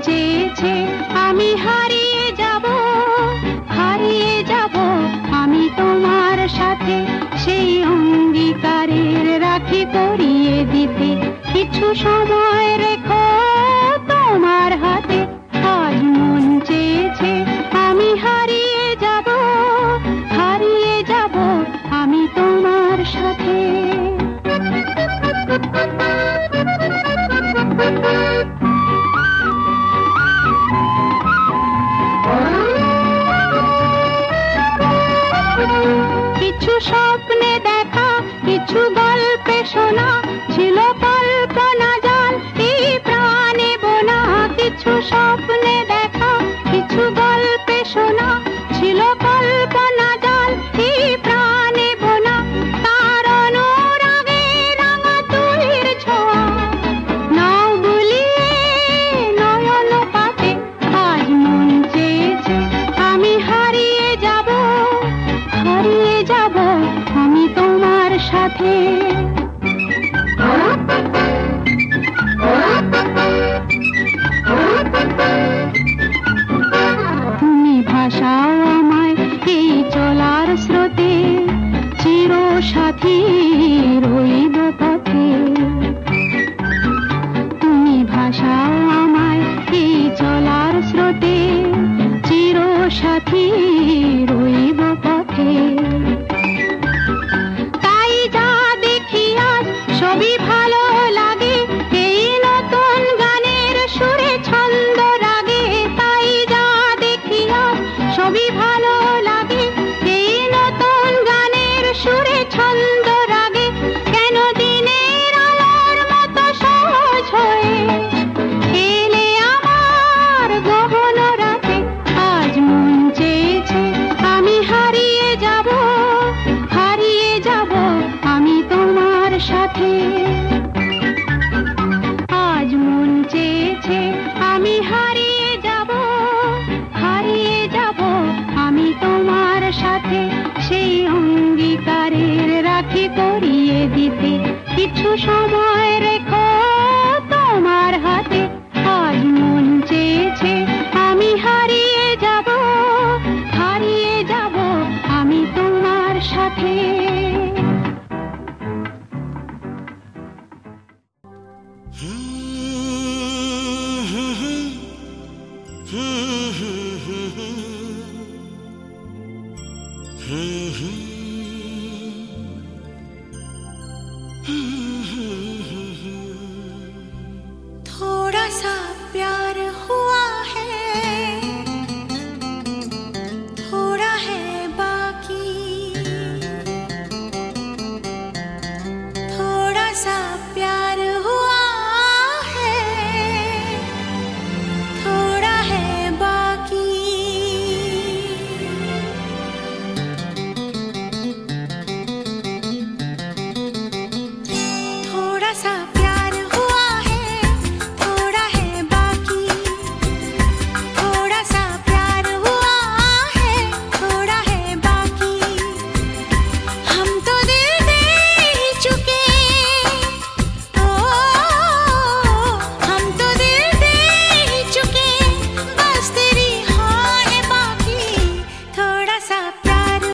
চেয়েছে আমি হারিয়ে যাব, হারিয়ে যাব আমি তোমার সাথে, সেই অঙ্গীকারের রাখি পরিয়ে দিতে কিছু সময় রেখো তোমার হাতে। আজ মন চেয়েছে আমি হারিয়ে যাব, হারিয়ে যাব আমি তোমার সাথে। কিছু স্বপ্নে দেখা, কিছু গল্পে শোনা, ছিল কল্পনা জাল এই প্রাণে বোনা। কিছু স্বপ্নে দেখা, কিছু গল্পে শোনা, ছিল কল্পনা জাল এই প্রাণে বোনা। তার অনুরাগে রাঙা তুলির ছোঁয়া নাও বুলিয়ে নয়ন পাতে। আজ মন চেয়েছে আমি হারিয়ে যাব, হারিয়ে যাব আমি তোমার সাথে। তুমি ভাসাও আমায় এই চলার স্রোতে, চির সাথী রইব পথে। তুমি ভাসাও আমায় এই চলার স্রোতে, চির সাথী রইব পথে। তাই যা দেখি আজ সবই ভালো লাগে, এই নতুন গানের সুরে ছন্দ রাগে। তাই যা দেখি আজ সবই ভালো লাগে, এই নতুন গানের সুরে ছন্দ রাগে। কেন দিনের আলোর মতো সহজ হয়ে এলে আমার গহন রাতে। আজ মন চেয়েছে আমি হারিয়ে যাব, হারিয়ে যাব আমি তোমার সাথে। আজ মন চেয়েছে আমি হারিয়ে যাব, হারিয়ে যাব আমি তোমার সাথে, সেই অঙ্গীকারের রাখি পরিয়ে দিতে কিছু সময় রেখো তোমার হাতে। আজ মন চেয়েছে আমি হারিয়ে যাব, হারিয়ে যাব আমি তোমার সাথে। थोड़ा सा प्यार